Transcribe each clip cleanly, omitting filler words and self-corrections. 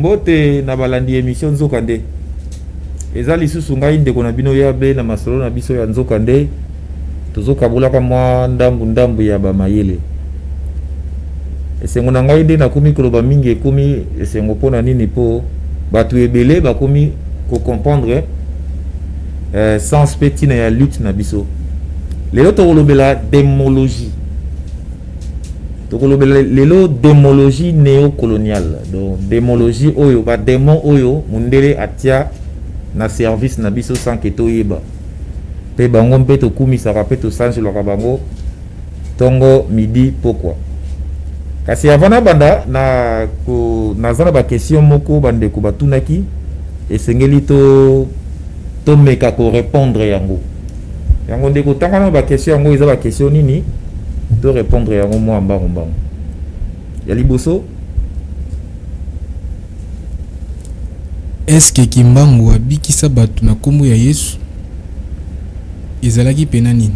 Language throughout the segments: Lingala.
mbote na balandi émission Nzokande eza lisusu ngai ndeko na bino ya be na masolo na biso ya Nzokande tozokabulaka mwa ndambu ya bamayele esengo na ngai nde nakomi koloba mingi ekomi esengo mpona nini po bato ebele bakomi kocomprendre sens pe ntina ya lutte na biso lelo tokolobela démologie lelo démologie néocoloniale donc démologie oyo badémon oyo mundele atia na service na biso sans que toyeba pe bango mpe tokumisaka mpe tosangelaka bango tongo midi pourquoi kasi avant na banda naza na baquestion moko bandeko batunaki esengeli tomeka korépondre yango ndeko tanga na baquestion yango eza baquestion nini to répondre yango mwa mbango ya liboso. Est-ce que Kimbangu abikisa batu na kombo ya Yesu ezalaki pena nini?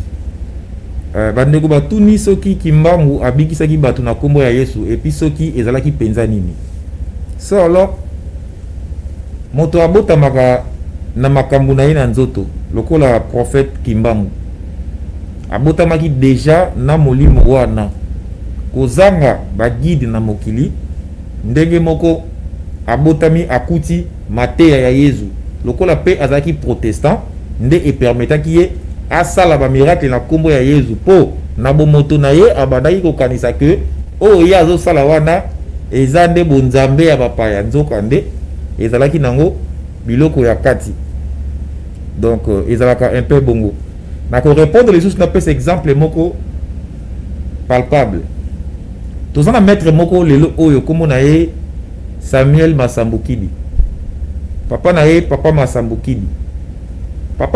Bandeko batuni soki Kimbangu abikisaki batu na kombo ya Yesu epi soki ezalaki penza nini. So alors moto abotamaka na makambo na ye na nzoto lokola prophète Kimbangu abotamaki déjà na molimo wana kozanga bagide na mokili ndenge moko abotami akuti mateya ya Yesu lokola pe azaki protestant nde epermetaki ye asala ba miracle na kombo ya Yesu po na bomoto na ye abandaki kokanisa ke oyo ye azosala wana eza nde bonzambe ya bapaya Nzokande ezalaki nango biloko ya kati donc ezalaka un peu bongo na ko répondre les autres na pese exemple moko palpable tozana maître moko lelo oyo komo na ye Samuel Masambukidi papa na ye papa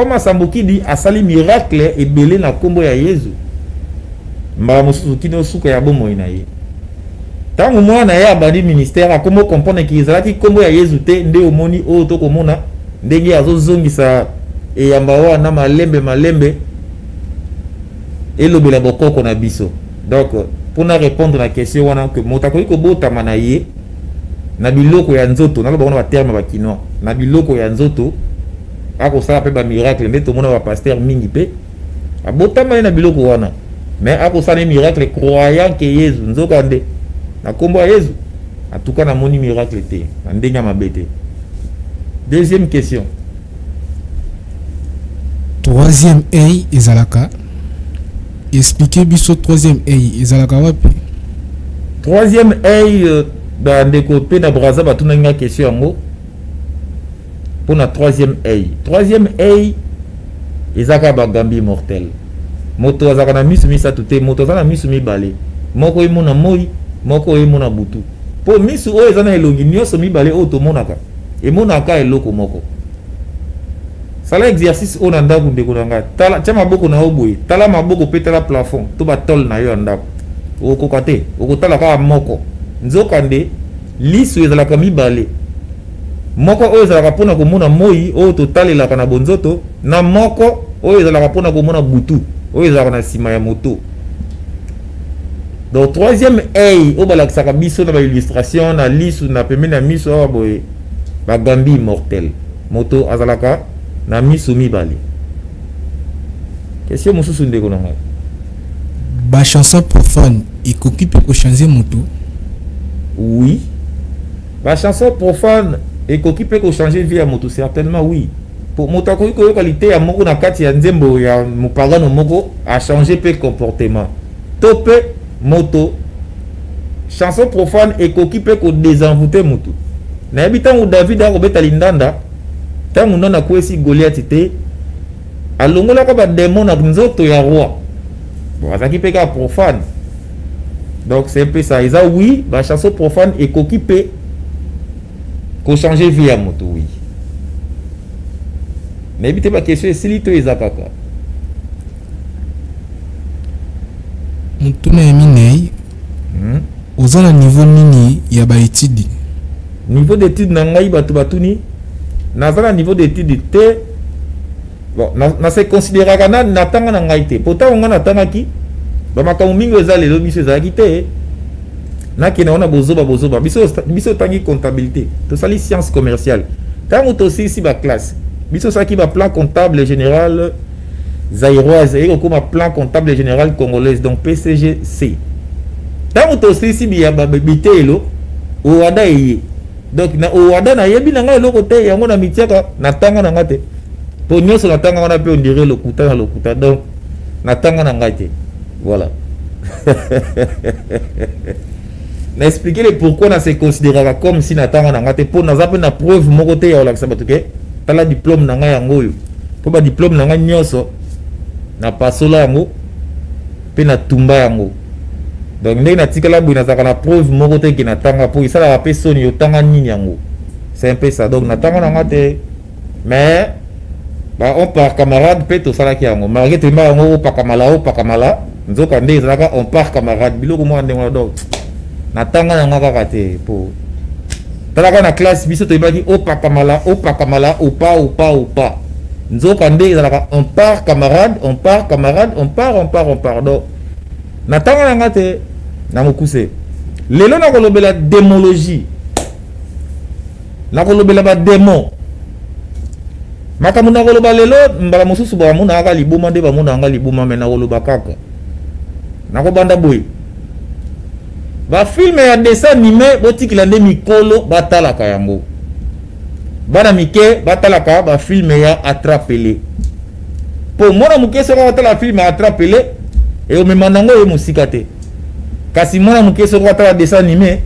Masambukidi asali miracle ebele na kombo ya Yesu mbala mosusu kino suka ya bomoi na ye tangu mwana ye abandi ministère akomo comprendre ki ezalaki kombo ya Yesu te nde omoni oyo tokomona ndenge azozongisa eyamba wana malembe elobela bokoko na biso donc pour na répondre la question wana que motakoki kobotama na ye na biloko ya nzoto naloba wana ba terme ba kinois na biloko ya nzoto akosala pe ba miracle nde tomona ba pasteur mingi pe abotama na biloko wana mais akosala miracle croyant que Yesu Nzokande na kombo ya Yesu atuka na moni miracle te na ndenge mabete. Deuxième question. Troisième œil ezalaka. Expliquez biso troisième œil ezalaka wapi? Troisième œil bandeko pe na braza batuna nga question yango pour na troisième œil. Troisième œil ezaka bagambi mortel. Moto azaka na misu misatu te, moto azaka na misu mibale. Moko emona moi, moko emona butu. Po misu oyo ezana elongi nyonso mibale oyo tomonaka. Emonaka eloko moko. Sala exercice on ndako ndeko nanga. Tala tia maboko na oboye. Tala maboko pe tala plafond. To ba tol na yo ndako. Okokate, okotala ka moko. Nzokande lisu ezalaka mibale. Moko oyo ezalaka pona komona moi oyo totalelaka na bonzoto na moko oyo ezalaka pona komona butu oyo ezalaka na sima ya moto. Donc troisième œil au balakisaka biso na ba illustration na lisu na pembeni na miso awa boye bagambi mortel. Moto azalaka na miso mibale. Question mosusu ndeko na ngai. Ba chanson profane ekoki pe ko changer moto? Oui. Ba chanson profane ekoki pe ko changer vie ya moto certainement oui. Pour moto akoki ko qualité ya moko na kati ya nzembo ya mupagano moko a changer pe comportement. Topé moto chanson profane ekoki pe ko désenvoûter moto. Na habita ou David a robeta lindanda tangu nona kwesi Goliath te alongola ka ba démon na nzoto ya roi. Bon azaki pe ka profane. Donc c'est un peu ça. Isa oui, ba chanson profane ekoki pe ko changer vie ya moto oui. Na habita ba question silito ezakaka. Mutuna eminei ozana niveau nini ya ba étude? Niveau d'étude na ngai batu batuni nazala niveau d'étude te bon na se considéraka na natanga na ngai te pourtant on na tanga ki ba makambo mingi ezali lelo biso ezalaki te nakende wana bozoba biso tangi comptabilité tosali science commerciale ntango tosilisi baklasse biso osalaki baplan comptable général zaïroise ekokoma plan comptable général congolaise donc PCGC ntango tosilisi bitelo owada eye donc na owada nayebi na ngai eloko te yango na mitiaka natanga na ngai te po nyonso natanga wana mpe ondire lokuta na lokuta donc natanga na ngai te voilà na expliquer le pourquoi na se considérera comme si natanga na ngai te po naza mpe na preuve moko te ya olakisa bato ke tala diplôme na ngai yango oyo po ba diplôme na ngai nyonso na pasola yango mpe na tumba yango donc ndenge natikala boye nazalaka na preuve moko te ke natanga po esalaka mpe soni otanga nini yango c'est un peu ça donc natanga na ngai te mais on par camarade mpe tosalaki yango malgré toyemba yango opakamala nzoka nde ezalaka on par camarade biloko moko ndenge wana donc natanga na ngai kaka te po talaka na classe biso toyebaki opakamala opa nzoka nde ezalaka on part camarade on part donc natanga na ngai te na mokuse lelo nakolobela démologie nakolobela badémon makambo nakoloba lelo mbala mosusu bamona aka liboma nde bamona anga liboma me nakoloba kaka nakobanda boye bafilme ya dessin animé botikila nde mikolo batalaka yango bana mike batalaka bafilme ya attrapele po mwana moke soki batala filme ya attrapele ekomema nango ye mosika te kasi mwana moke soki batala dessin animé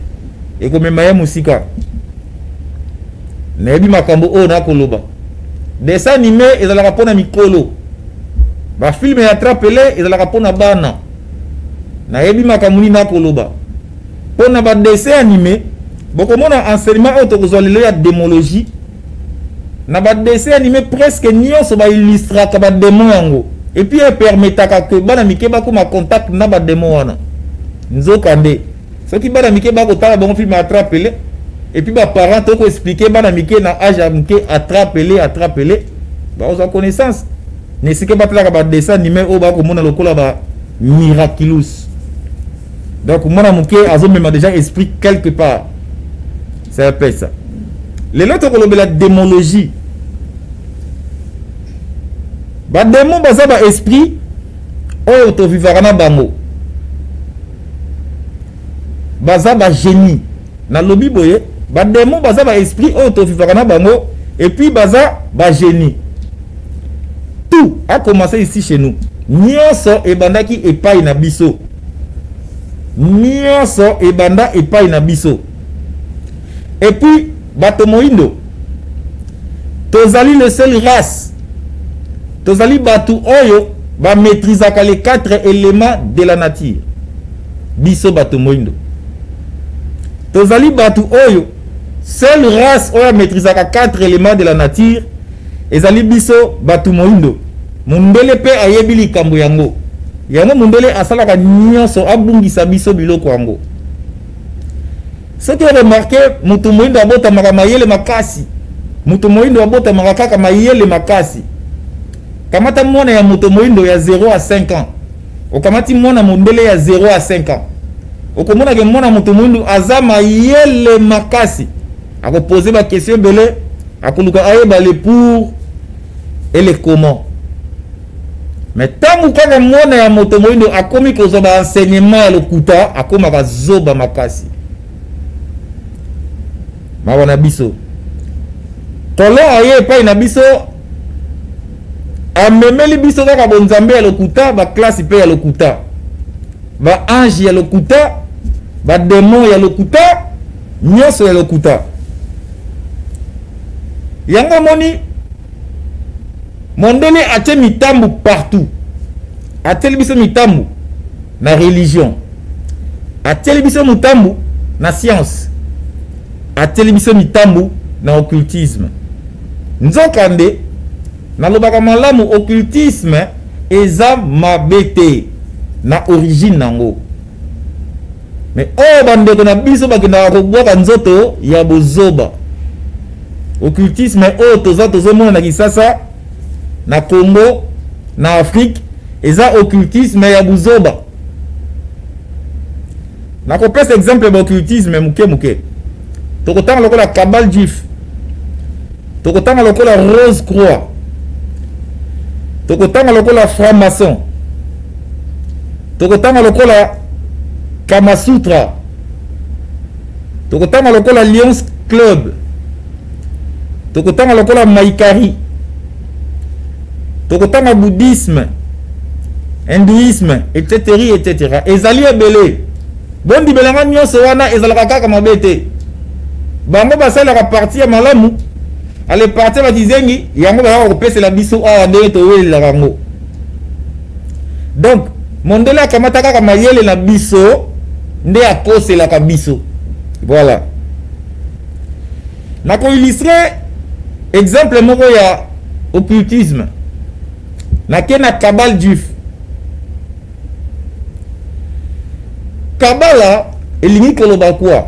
ekomema ye mosika nayebi makambo oyo nakoloba dessin animé ezalaka mpona mikolo bafilme ya attrapele ezalaka mpona bana nayebi makambo nini nakoloba mpona badessin animé bokomona enseignement oyo tokozwa lelo ya démologie na badessin animé presque nyonso baillustraka badémon yango epuis epermetaka ke bana mike bakoma contact na badémon wana nzoka nde soki bana mike bakotala bango filme attrapele epuis baparent tokoexplike bana mike na age ya mike attrapele bakozwa connaissance na esika batalaka badessin animé oyo bakomona lokola ba miraculous donc mwana moke azomema déjà esprit quelque part c'est un peu ça lelo tokolobela démologie badémon baza baesprit oyo tovivaka na bango baza bagénie nalobi boye badémon baza baesprit oyo tovivaka na bango et puis baza bagénie tout a commencé ici chez nous nyonso ebandaki epai na biso nyonso ebanda epai na biso et puis bato moindo tozali le seul race tozali bato oyo bametrizaka les 4 éléments de la nature biso bato moindo tozali bato oyo seule race oyo ametrizaka 4 éléments de la nature ezali biso bato moindo mundele pe ayebi likambo yango mundele asalaka nyonso abungisa biso biloko yango soki remarqué mutu moindo abotamaka mayele makasi mutu moindo abotamaka kaka mayele makasi kamata mwana ya mutu moindo ya 0 à 5 ans okamati mwana mundele ya 0 à 5 ans okomona ke mwana mutu moindo aza mayele makasi akoposer ba question belé akoluka ayeba le pour et le comment mais tangu kaka mwana ya moto moindo akomi kozwa ba enseignement ya lokuta akomaka zoba makasi mawa na biso tolo aye epai na biso amemeli biso kaka bonzambe ya lokuta baklase mpe ya lokuta baange ya lokuta badémon ya lokuta nyonso ya lokuta yango moni mondele atie mitambu partout atieli biso mitambu na religion atieli biso mitambu na science atieli biso mitambu na occultisme nzoka nde nalobaka malamu occultisme eza mabe te na origine nango mais oyo bandeko na biso bakendaka kobwaka nzoto ya bozoba occultisme oyo tozomona na Kisasa na Congo na Afrique eza occultisme ya buzoba nakopesa exemple d'occultisme muke tokotanga lokola cabale juif, tokotanga lokola Rose Croix, tokotanga lokola franc-maçon, tokotanga lokola Kama Sutra, tokotanga lokola Lions Club, tokotanga lokola Maikari, tokotanga bouddhisme, hindouisme, etc. ezali ebele bondi belanga nyonso wana ezalaka kaka mabete bango basalaka parti ya malamu ale parti batizengi yango bazaka kopesela biso awa ndenge toyelelaka yango. Donc mondele akamata kaka mayele na biso nde akoselaka biso. Voilà, nako illustre exemple moko ya occultisme nake na cabale juif. Kabbalah, elingi koloba quoi?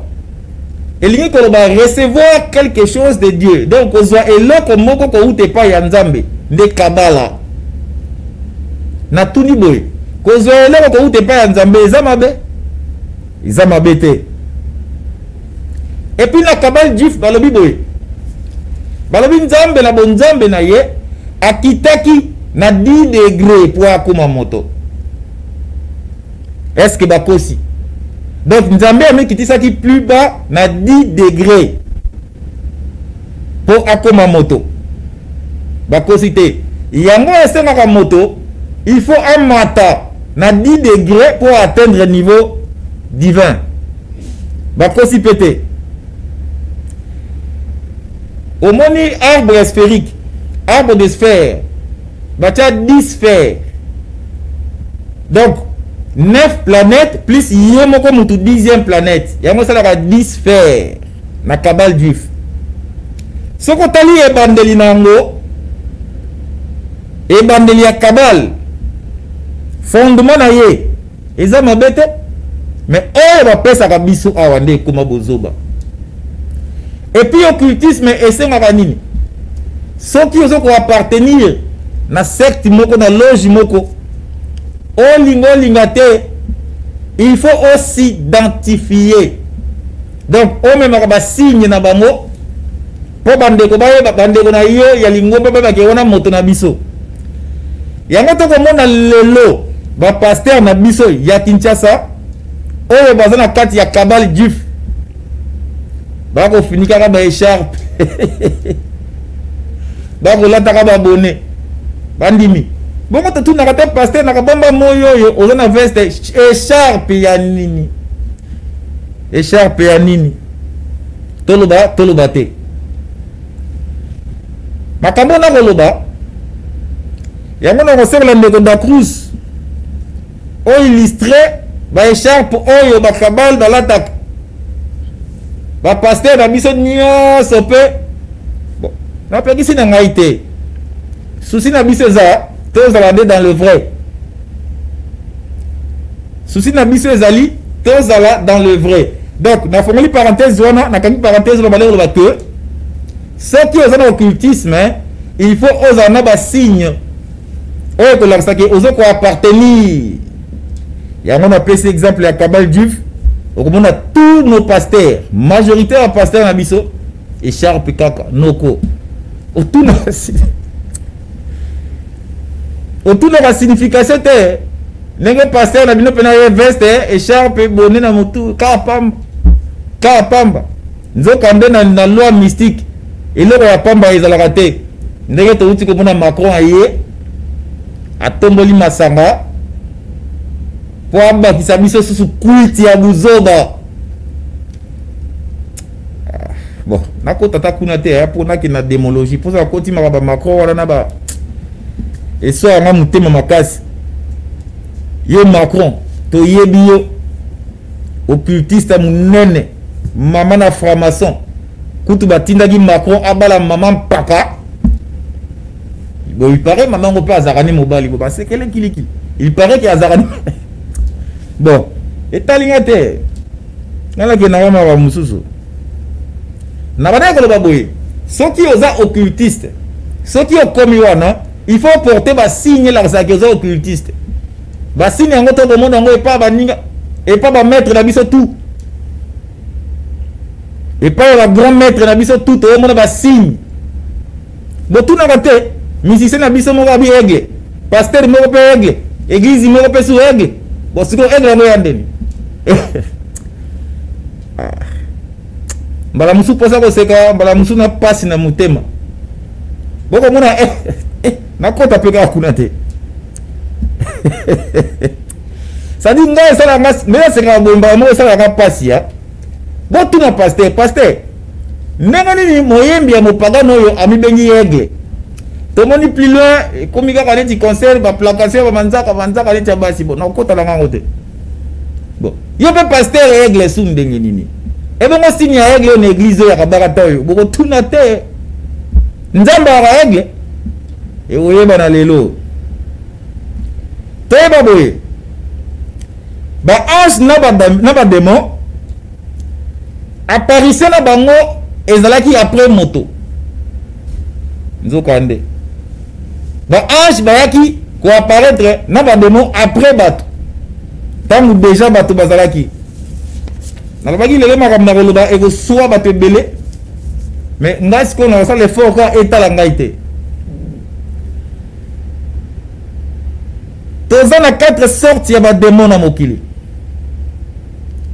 Elingi koloba recevoir quelque chose de Dieu. Donc, ozwa eloko moko ko ute pa ya Nzambe, nde Kabbalah. Na tuni boy. Kozwa eloko ko ute pa ya Nzambe, eza mabe te. Et puis na Kabbalah juif balobi boy. Balobi Nzambe na bon Nzambe na ye akitaki na 10 degrés pour akoma moto. Est-ce que bakosi? Donc Nzambe a mis qui plus bas na 10 degrés pour akoma moto. Bakosité. Yango esengaka moto, il faut amata na 10 degrés pour atteindre le niveau divin. Bakosi pété. Au moni arbre sphérique, arbre de sphère, batia 10 sphères. Donc 9 planètes plus yemoko mutu 10e planète. Yango salaka 10 sphères na cabale juif. Soko tali ebandeli nango, ebandeli ya cabale fondement na ye eza mabete, mais oyo bapesaka biso awa nde ekoma bozoba. Et puis occultisme esengaka nini? Soki ozoko appartenir na secte moko na loge moko, olinga te, il faut aussi identifier. Donc o memaka ba signe na bango po bandeko bayeba bandeko na yo ya lingombe baba ke wana moto na biso. Yango to komona lelo ba pasteur na biso ya Kinshasa oyo bazana kati ya cabale juif bako finika ka ba écharpe bako lataka ba bonnet bandimi. Bon, quand tu n'as pas pasteur, n'a pas moyo, on a veste écharpe ya nini, écharpe ya nini, toloba te. Makambo na koloba, yango na kosebela ndeko da Cruz, o illustré ba écharpe oyo ba kabal dans l'attaque, ba pasteur na biso nyonso pe, bon, na pe kisi na ngai te, souci na biso za. Tous allés dans le vrai. Souci na biso ezali, tous allés dans le vrai. Donc, na formule parenthèse wana, na kami parenthèse ba le que ceux qui ont un occultisme, il faut oser ba signe. Oh que la saki oser ko appartenir. Ya on a pris cet exemple à cabale juif. On a tous nos pasteurs, majoritaire pasteurs na biso écharpe kaka noko. O tout na autour de la signification te nenge pasteur na bino pena veste écharpe bonnet na mutu kapamba nzokande na loi mystique eloko ya pamba ezalaka te ndenge touti komona Macron aye atomboli masanga po abakisa biso susu kwiti ya buzoba. Bon nakota ta kuna te ya pona ki na démologie po za koti makaba Macron wana na ba et so anga mutema makasi yo Macron to yebi yo occultiste munene mama na franc-maçon kutu batindaki Macron abala mama mpaka bon il paraît maman on peut azarani mobali bon c'est quel kiliki il paraît qu'il azarani bon etalingate nala ke na mama mususu na bana ko baboye soki oza occultiste soki okomi wana il faut porter ba signe la sakezo occultiste ba signe ngo to monde ngo epa ba ninga et pas ba maître na biso tout et pas ba grand maître na biso tout au monde ba signe bo tout na côté musicien na biso mo ba bi aigle pasteur mo pe aigle église mo pe sou aigle bo siko aigle mo yandeni mbala musu posa ko seka mbala musu na passe na mutema boko mona na kota pe ka kuna te ça dit ngai ça la mas mais c'est ka bomba mo ça la passe ya bo tout na pasteur nenga nini moyembi ya mopagano yo ami bengi aigle to moni plus loin comme ka kaneti concert ba placation ba manzaka kaneti basi bon na kota la ngango te bon yo pe pasteur aigle sou ndenge nini et bon moi signe ya aigle en église ya kabaka yo boko tuna te nzamba ya aigle et oyeba na lelo toyeba boye ba ange na ba démon apparition na bango ezalaki après moto nzokande ba ange bayaki ko apparaître na ba démon après bato tangu déjà bato bazalaki nalobaki lelo makambo na koloba ekosuwa bato ebele mais ngai sikoyo nakosala effort ka etala ngai te toza na 4 sortes ya badémon na mokili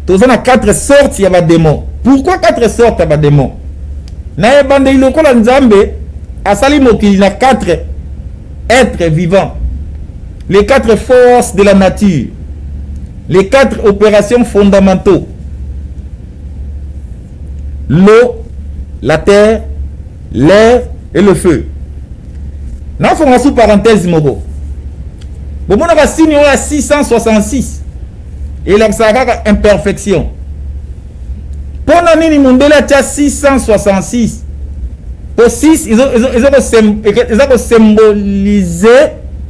toza na 4 sortes ya badémon. Pourquoi 4 sortes ya badémon? Na ebandeli lokola nzambe asali mokili na 4 êtres vivants, les 4 forces de la nature, les 4 opérations fondamentaux: l'eau, la terre, l'air et le feu. Na fonga sous parenthèse moko. Bon, on a signé à 666 et là ça a imperfection. Pendant nini mondela tia 666. Pour 6 ils ont symbolisé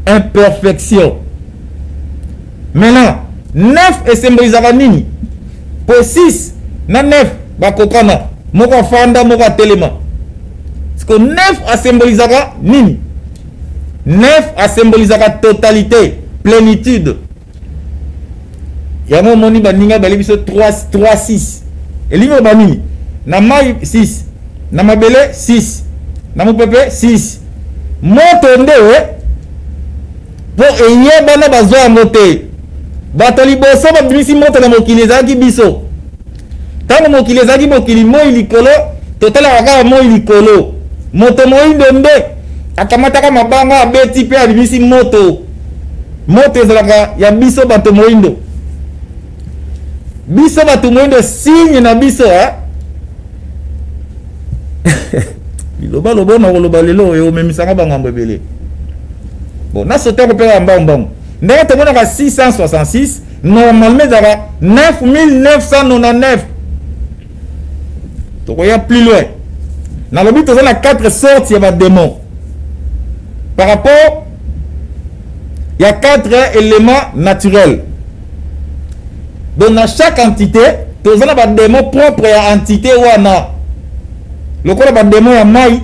imperfection. Maintenant 9 est symbolisé nini. Pour 6 na 9 bakokana moko fanda moko telema. Parce que 9 a symbolisé nini. 9 a symbolisé la totalité, plénitude. Il y a un moment où il y a 3, 6. Et il y a un moment 6. Na mabele 6. Na mopepe 6. Motonde pour enye bana bazwa mote. Batoli boso ba bimisi moto na mokili ezaki biso. Tango mokili ezaki mokili moi likolo, totala kaka moi likolo. Moto moi ndombe akamataka mabanga abeti pe abimisi moto ezalaka ya biso bato moindo signe na biso biloba lobo na koloba lelo e omemisanga bangambo ebele bon na sote kopela mbambango ndenge tomonaka 666 normalement ezalaka 9999 tokoya plus loin na lobi toza na 4 sortes ya badémons. Par rapport, il y a 4 éléments naturels. Donc, dans chaque entité, tu as des démons propres à l'entité ou à le corps des démons à maï,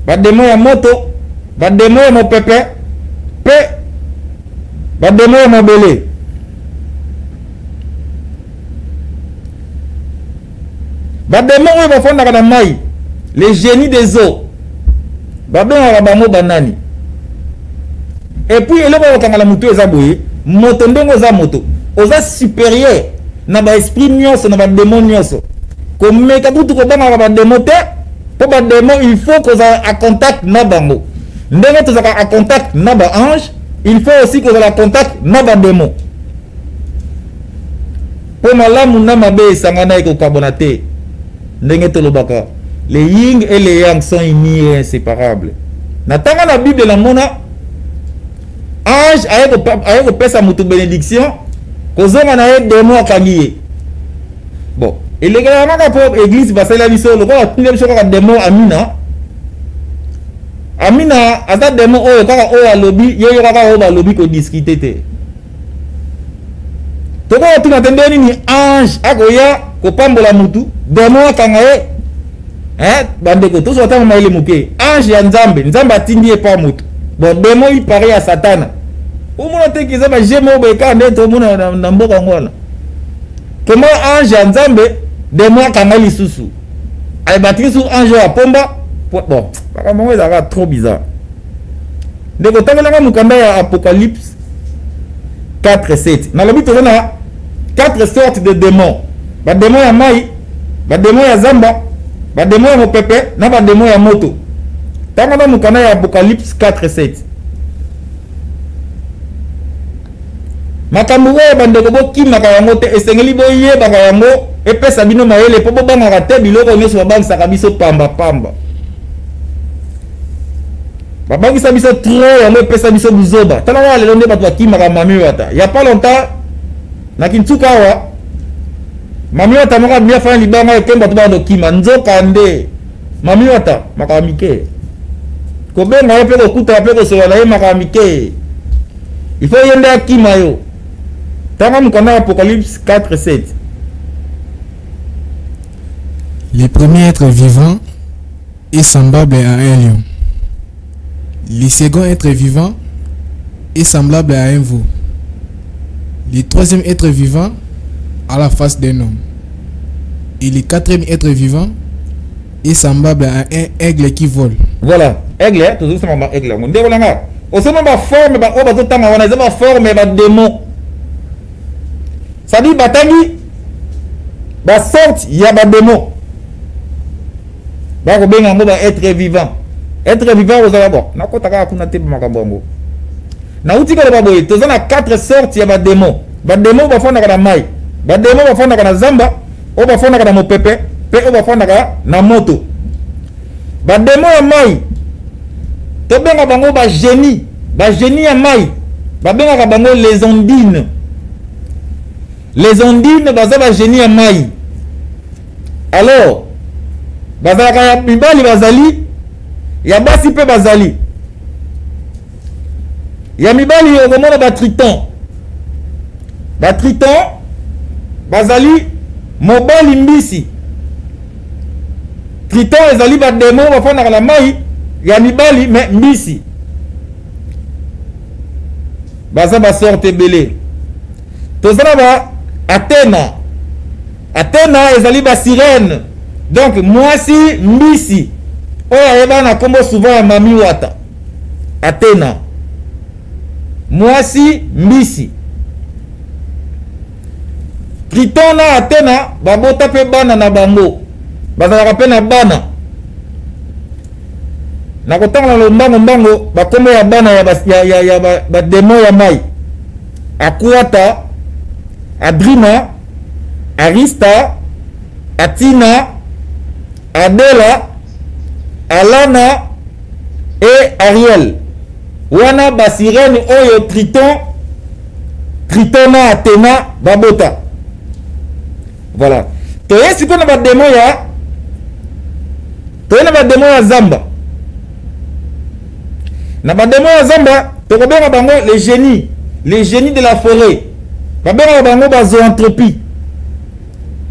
des démons à moto, des démons à mon pépé, des démons à mon belé. Des démons qui vont faire dans maï, les génies des eaux, des démons banani. Et puis il y a la moto ezaboye moto ndongo za moto oza supérieur na ba esprit nyonso na ba démon nyonso comme meka butu ko banga ba démon te po ba démon il faut que za a contact na bango ndenge to za a contact na ba ange il faut aussi que za a contact na ba démon po malamu na mabe sangana eko carbonate ndenge to lobaka les yin et les yang sont unis et inséparables na tanga na Bible la mona ange aye kopesa mutu bénédiction kozonga na ye démon akangi. Bon elekela maka po église basala biso lokola tinde biso kaka démon Amina aza démon oyo kaka oyo alobi yeyo kaka oyo balobi ko discuter te toko tuna tende nini ange akoya kopambola mutu démon akanga ye bandeko to sota maile muke ange ya nzambe atindi ye pa mutu. Bon, démon il paraît à Satan. Au moins, tu as dit que j'ai mon bécan, tu as dit que comment ange ya nzambe démon akanga lisusu ayebatiki sur ange ya pomba bon makambo ezalaka trop bizarre ndeko tangelanga mokanda ya Apocalypse 4:7 nalobi toza na 4 sortes de démons badémon ya mai badémon ya zamba badémon ya mopepe na badémon ya moto tanga na mokanda ya Apocalypse 4:7 makambo oyo bandeko bokimaka yango te esengeli boyebaka yango epesa bino mayele mpo bobangaka te biloko nyonso babangisaka biso pamba babangisa biso tro yango epesa biso buzoba tala wana lelo nde bato bakimaka mami wata ya pas longtemps na kintuka awa mami wata moko abimi afanya libanga ekembo bato bana dokima nzoka nde mami wata makambo mike kobenga ye mpe kokutana mpe kosola na ye makambo mike il faut ye nde akima yo tanga mokanda Apocalypse 4:7 Le premier être vivant est semblable à un lion. Le second être vivant est semblable à un veau. Le troisième être vivant a la face d'un homme. Et le quatrième être vivant est semblable à un aigle qui vole. Voilà, aigle, toujours ça m'a aigle. On dit voilà, on se met forme, on va tout temps on a des forme et démon. Ça dit batangi, ba sorte il y a ba démon. Ba ko benga ngo ba être vivant. Être vivant aux alabo. Na ko taka kuna te makambo ngo. Na utika ba boye, toza na 4 sortes ya ba démon. Ba démon ba fona kana mai. Ba démon ba fona kana zamba, o ba fona kana mopepe, pe o ba fona kana na moto. Ba démon ya mai. To benga bango ba génie ya mai. Ba benga bango les ondines. Les ondines baza ba génie ya mai. Alors bazalaka ya mibali bazali ya basi pe bazali ya mibali okomona batriton bazali mobali mbisi triton ezali bademo bafandaka na mai ya mibali me mbisi baza basorte ebele tozala ba Athéna ezali basirène donc mwasi mbisi oyo ayeba na kombo souvent ya mami wata Athéna mwasi mbisi Triton na Athéna babota pe bana na bango bazalaka pe na bana na kotanga na mbango bakombo ya bana ya bademo ya mai Akuata Adrina Arista Atina Adela Alana et Ariel wana basirene oyo Triton na Athéna babota voilà toye siko na bademo ya zamba na bademo ya zamba tokobenga bango les génies de la forêt babenga bango bazoanthropie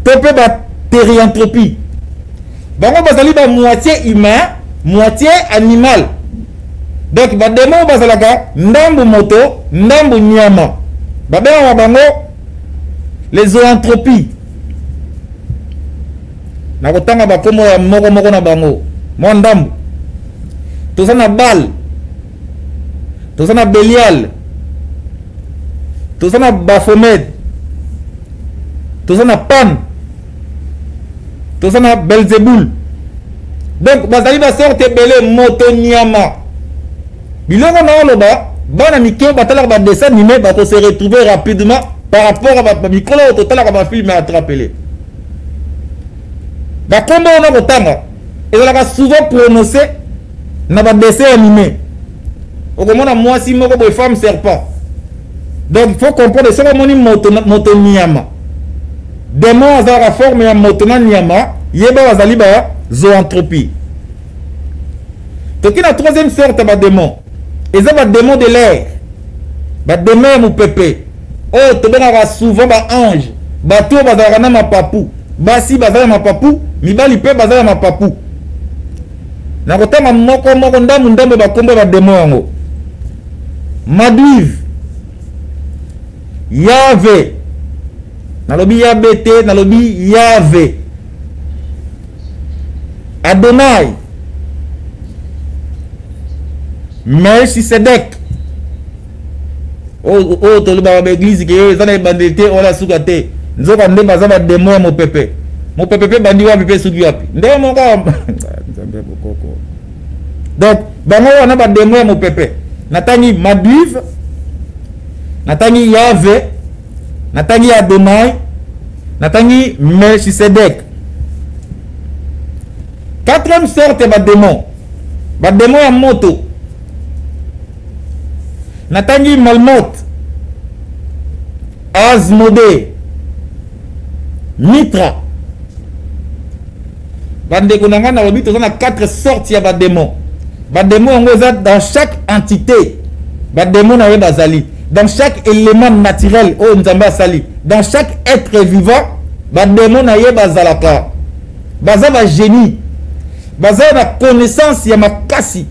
to pe bathérianthropie bango bazali ba moitié humain moitié animal donc bademo bazalaka ndambu moto ndambu nyama babenga bango les zoanthropie na kotanga bakomo ya moko na bango mo ndambu toza na Bal toza na Belial toza na Baphomet toza na Pan toza na Belzebul donc bazali basorte ebele moto nyama biloko na oloba bana mike batalaka ba dessin animé bako se retrouver rapidement par rapport à ba mikolo totalaka ba film attrapelé bakombo na kotanga ezalaka souvent prononcé na ba dessin animé okomona mwasi moko boy femme serpent donc il faut comprendre ce que moni moto nyama démon azalaka forme ya moto na nyama yeba bazali ba zoanthropie toki na troisième sorte ba démon eza ba démon de l'air ba démon ya mopepe oyo tobengaka souvent ba ange bato bazalaka na mapapu basi bazala mapapu mibali pe bazala mapapu na kotanga moko ndambu bakombo ba démon yango Maduive Yahvé nalobi Yahvé te, nalobi Yahvé. Adonai, Melchisedek. Oh, toloba ba église ke yo zana bandité ola suka te. Nzoka nde baza ba démon mo pepe. Mo pepe bandi wa pepe suki wapi. Nde mo ka nzambe bokoko. Donc, bango wana ba démon mo pepe. Natangi Maduv, natangi Yahvé, natangi Adonai, natangi Melchisedek. Quatrième sorte de démon. Ba démon ya moto. Natangi Malmot, Asmodée, Mitra. Bande konanga na lobi tozana 4 sortes ya ba démon. Ba démon dans chaque entité. Ba démon na bazali. Dans chaque élément naturel oh nzamba sali. Dans chaque être vivant, ba démon na bazalaka. Baza ba génie. Baza na connaissance ya makasi.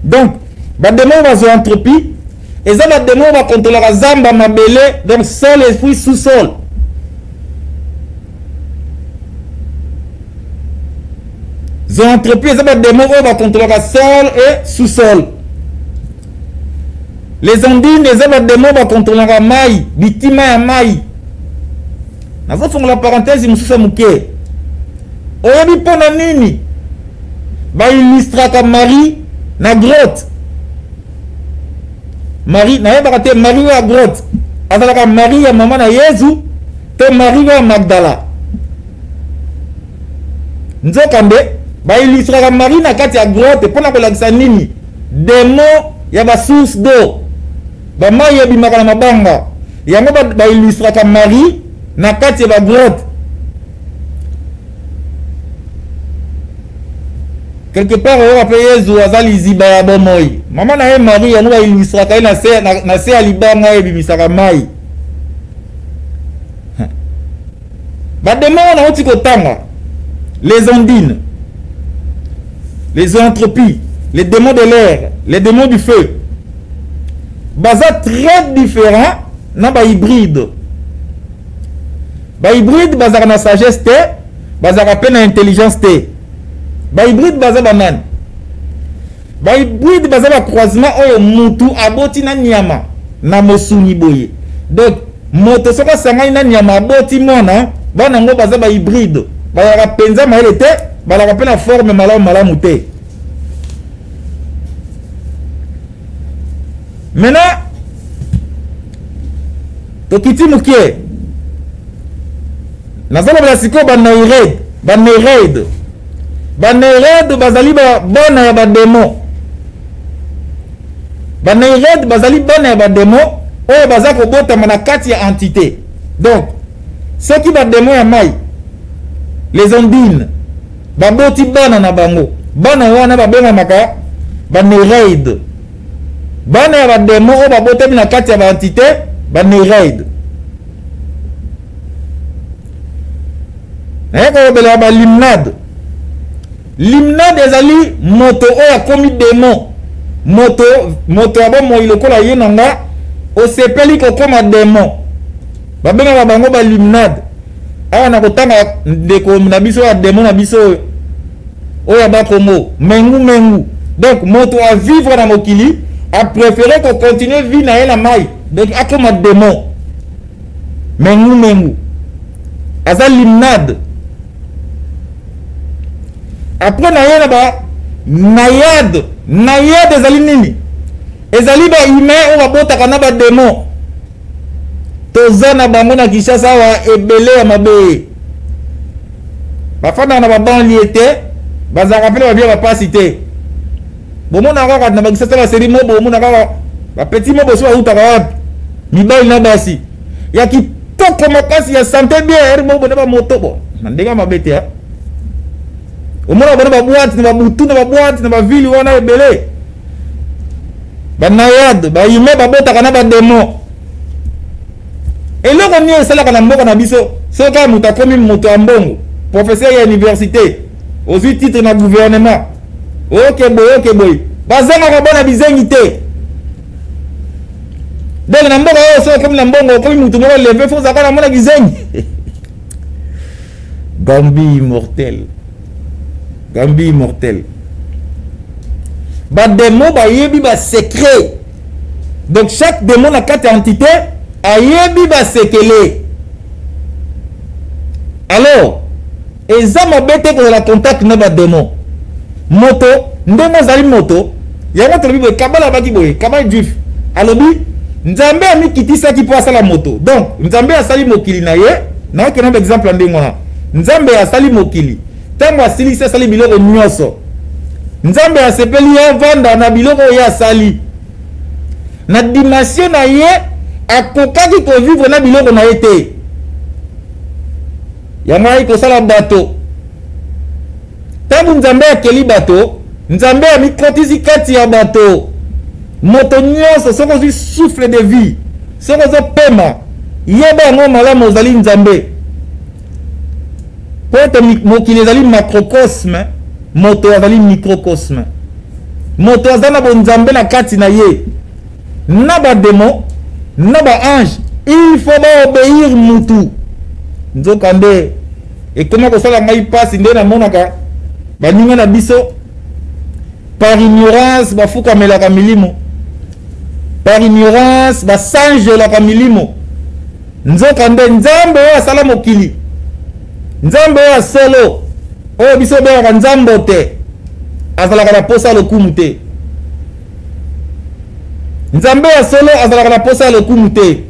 Donc ba démon bazo entropie et ça ba démon va contrôler la zamba mabele donc sol esprit sous-sol. Zoantropie et ça ba démon va contrôler la sol et sous-sol. Les ondines et ça ba démon va contrôler la maille, bitima ya maille. Na zo fongola parenthèse mususa muke. Oyebi pona nini? Ba illustra ka Marie na grotte. Marie, na yeba te Marie wa grotte. Azalaka Marie ya mama na Yesu, te Marie wa Magdala. Nzokande, ba illustra Marie na kati ya grotte pona kolakisa nini? Démon ya ba source d'eau. Ba mai ya bimaka na mabanga. Yango ba illustra Marie na kati ya ba grotte. Quelque part on va payer Yesu azali ziba ya bomoi. Mama na ye Marie yango ba illustra ka na se alibanga e bibisaka mai. Ba démon na oti kotanga. Les ondines, les entropies, les démons de l'air, les démons du feu. Baza très différent na ba hybride. Ba hybride bazaka na sagesse te, bazaka pe na intelligence te. Ba hybride baza banane. Ba hybride baza ba croisement oyo mutu aboti na nyama na mosuni boye. Donc moto soka sangani na nyama aboti mona bana ngo baza ba hybride. Ba ya penza maele te, ba la pe na forme malamu te. Maintenant tokiti mukie. Nazala bla siko ba Nereid. Ba Nereid bazali ba bona ya ba démon. Ba Nereid bazali bona ya ba démon oyo baza ko bota na kati ya entité. Donc ceux qui ba démon ya mai, les ondines, ba boti bana na bango. Bana wana ba benga maka ba Nereid. Bana ya ba démon oyo ba bota na kati ya ba entité, ba Nereid. Eko bela ba limnade. Limnade ezali moto oyo akomi démon. Moto abo mo ilokola ye nanga osepeli kokoma démon. Babenga bango ba limnade. Awa na kotanga ndeko na biso ya démon na biso oyo ba komo mengu. Donc moto a vivre na mokili a préféré ko continuer vie na ye na mai. Donc akoma démon. Mengu. Aza limnade. Après na ba nayade ezali nini? Ezali ba humain o bota kana ba démon. Tozana bango na Kinshasa wa ebele ya mabe. Bafana na ba banlieue te, bazaka pe ba bien ba pasité. Bomona kaka na ba Kinshasa la série mobo bomona kaka ba petit mobo so uta ka mibali na basi. Ya kitoko makasi ya santé bien eri mobo na ba moto bo. Ndenga mabete ya. Omona bana ba boîte na ba mutu na ba boîte na ba ville wana ebele. Ba nayade ba yime ba bota kana ba démon. Et là on est sala kana mboka na biso soka muta komi moto ambongo professeur ya université aux titres na gouvernement. OK boy bazanga ka bona bizengi te. Donc na mboka oyo comme na mbongo comme mutu moko levé faut zakana mona gizengi. Gambi immortel. Gambi immortel. Ba démon ba yebi ba secret. Donc chaque démon a 4 entités a yebi ba sekele. Alors, ezama bete ko la contact na ba démon. Moto, ndemo zali moto, yango to bibo kabala baki boye, kabala juif. Alobi, nzambe ami kitisa ki po asala moto. Donc, nzambe asali mokili na ye, na ke na exemple ndenge wana. Nzambe asali mokili. Tango asili se sali biloko nyoso. Nzambe asepeli ya vanda na biloko ya asali. Na dimension na ye akokaki ko vivre na biloko na ye te. Yamai ko sala bato. Tango nzambe akeli bato, nzambe amikotisi kati ya bato. Moto nyoso soko zi souffle de vie. Soko zo pema. Yeba ngo malamu ozali nzambe. Pote mokili ezali macrocosme, moto azali microcosme. Moto azali na bonzambe na kati na ye. Na ba démon, na ba ange, il faut ba obéir mutu. Nzokande et comment ko sala ngai passe nde na monaka ba ninga na biso par ignorance ba fuka melaka milimo. Par ignorance ba sange la kamilimo. Nzokande nzambe wa sala mokili. Nzambe wa solo oyo biso beyaka nzambo te azalaka na posa lokumu te. Nzambe ya solo azalaka na posa lokumu te.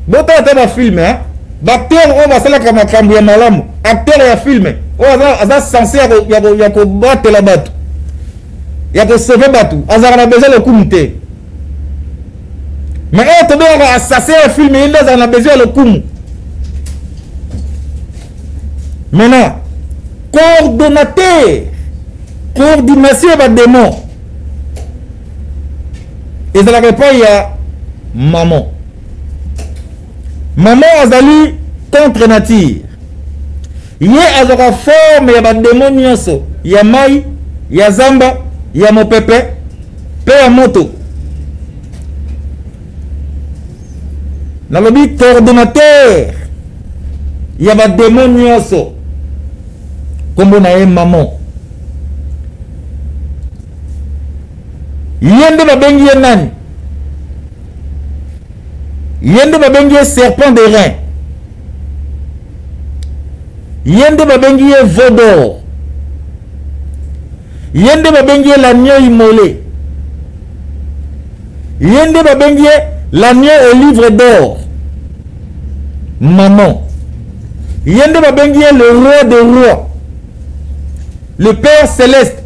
Botala te bafilme baacteur oyo basalaka makambo ya malamu, acteur ya filme oyo aza censé ya kobatela bato, ya kosauve bato, azalaka na besoin lokumu te. Mais oyo tobeyaka assassin ya filme ye nde azalaka na besoin ya lokumu. Maintenant, coordonnateur, coordination de démon. Et ça n'arrive pas, il y a maman. Maman azali contre nature. Il y a une forme, il y a des démons, il y a maï, il y a zamba, il y a mon pépé, père moto. Dans le but coordonnateur, il y a des démons. Comme on a un maman. Yende babengi nani? Yende babengi serpent de rein. Yende babengi veau d'or. Yende babengi l'agneau immolé. Yende babengi l'agneau au livre d'or. Maman. Yende babengi le roi des rois. Le Père céleste,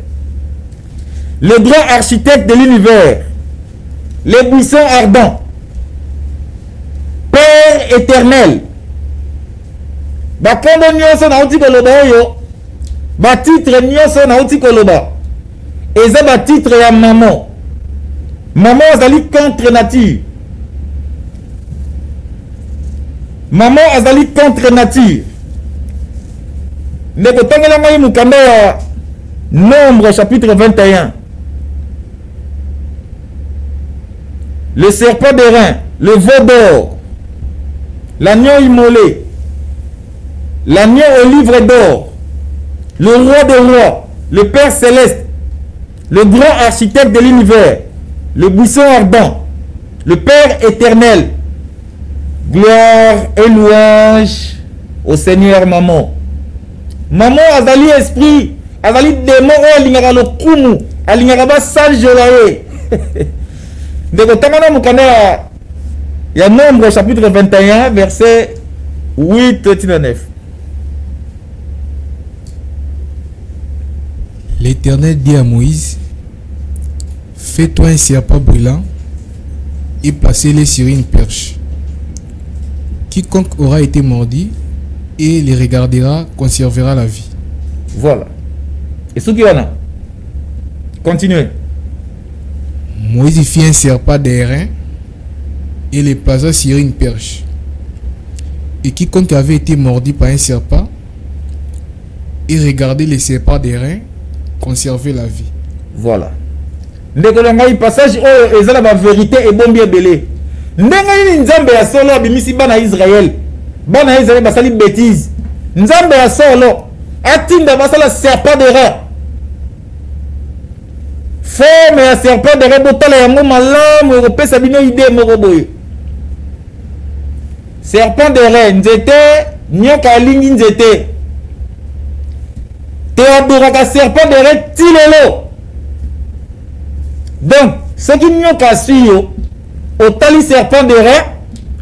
le grand architecte de l'univers, les buissons ardents, Père éternel. Bakondo nyonso na uti koloba oyo, ba titre nyonso na uti koloba. Eza ba titre ya maman. Maman azali contre nature. Maman azali contre nature. Mais Nombre chapitre 21. Le serpent de rein, le veau d'or, l'agneau immolé, l'agneau au livre d'or, le roi des rois, le Père céleste, le grand architecte de l'univers, le buisson ardent, le Père éternel. Gloire et louange au Seigneur maman. Maman azali esprit, azali démon oyo alingaka lokumu, alingaka basanjola ye. Ndeko tangana mukanda ya Nombre chapitre 21 verset 8-9. L'Éternel dit à Moïse: fais-toi un serpent brûlant et placez-le sur une perche. Quiconque aura été mordu et les regardera conservera la vie. Voilà. Et ce qui va là, continuez. Moïse fit un serpent d'airain et le plaça sur une perche. Et quiconque avait été mordu par un serpent et regardait les serpents d'airain conservait la vie. Voilà. Ndeko na ngai passage oyo ezala ba vérité et bon bien belé. ndenge nini nzambe ya solo abimisi bana Israël basali bêtise nzambe ya solo atinda basala serpent de rein forme ya serpent de rein botala yango malamu ekopesa bino idée moko boye serpent de rein nzete nyoka alingi nzete te adoraka serpent de rein ti lelo donc soki nyoka asui yo otali serpent de rein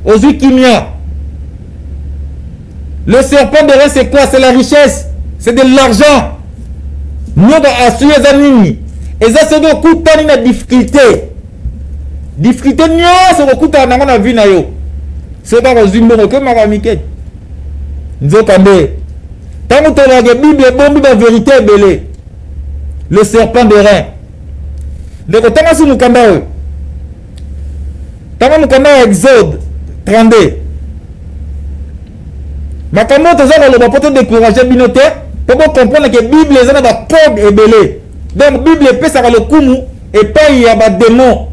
ozwi kimia. Le serpent de rein c'est quoi? C'est la richesse, c'est de l'argent. Nyoka asui eza nini? Eza soki okutani na difficulté nyonso okutana nango na vie na yo soki kaka ozwi mbongo okemaka mike nzokande ntango tolobaka bible ebombi bavérité ebele. Le serpent de rein ndeko tanga si mokanda oyo tanga mokanda ya Exode 32 makambo toza koloba mpo todécourage bino te mpo bocomprendre ke bible eza na bacode ebele. Donc bible epesaka lokumu epai ya badémon.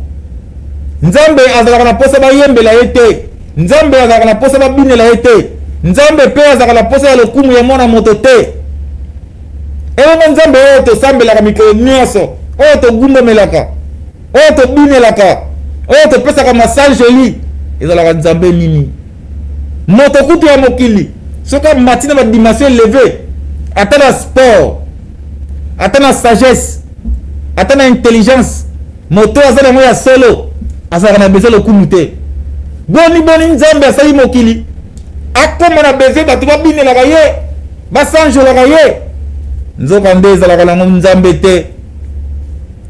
Nzambe azalaka na posa bayembela ye te, nzambe azalaka na posa babinela ye te, nzambe mpe azalaka na posa ya lokumu ya mwana moto te. Elongo nzambe oyo tosambelaka mikolo nyonso, oyo togumbamelaka, oyo tobinelaka, oyo topesaka massage joli, ezalaka nzambe nini? Moto kutu ya mokili soka matina badimension élevée ata na sport ata na sagesse ata na intelligence moto aza nango ya solo azalaka na besoin lokumu te. Boni nzambe asali mokili akoma na besoin bato babinelaka ye basanjolaka ye nzoka nde ezalaka nango nzambe te,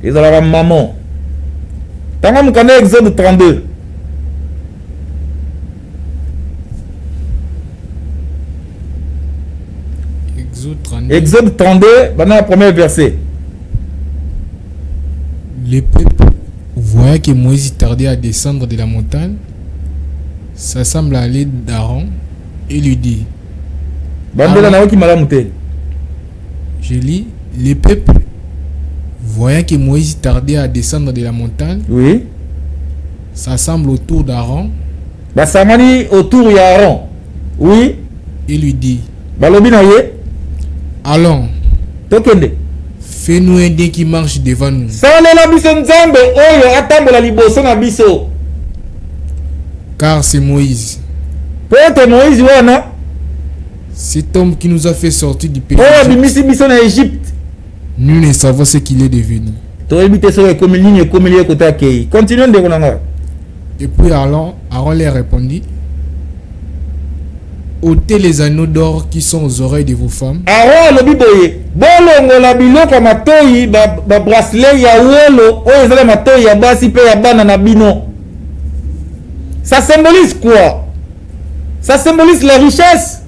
ezalaka mamo. Tanga mokanda Exode 32 Exode 32, pendant le premier verset. Le peuple, voyant que Moïse tardait à descendre de la montagne, s'assemble à l'aide d'Aaron et lui dit. Je lis, le peuple, voyant que Moïse tardait à descendre de la montagne, oui, s'assemble autour d'Aaron. Autour d'Aaron, oui, et lui dit. Allons, fais-nous un Dieu qui marche devant nous. Car c'est Moïse. Cet homme qui nous a fait sortir du pays d'Égypte. Nous ne savons ce qu'il est devenu. Et puis Aaron leur répondit. ôtez les anneaux d'or qui sont aux oreilles de vos femmes. Aaron lobi boye bolongola biloko matoyi ba bracelet ya wolo oyo ezala matoyi ya basi pe ya bana na bino. Ça symbolise quoi? Ça symbolise la richesse.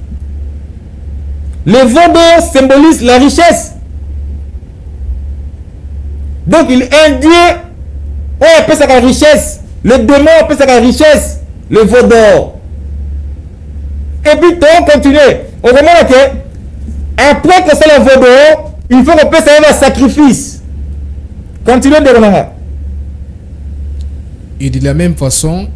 Le veau d'or symbolise la richesse. Donc il est un dieu oyo apesa ka richesse. Le démon apesa ka richesse. Le veau d'or. Et puis, on continue. Au moment que, après que ça le veau d'or, il faut qu'on puisse avoir un sacrifice. Continuons de relancer. Et de la même façon,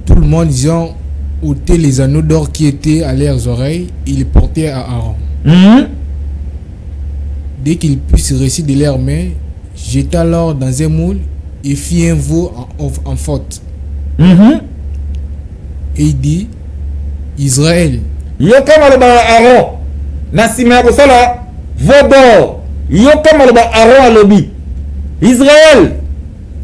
tout le monde, ils ont ôté les anneaux d'or qui étaient à leurs oreilles, ils les portaient à Aaron. Dès qu'ils puissent réciter de leurs mains, jeta l'or dans un moule et fit un veau en faute. Et il dit, Israël. Yoka maloba Aaron. Nasima kosala veau. Yoka maloba Aaron alobi. Israël.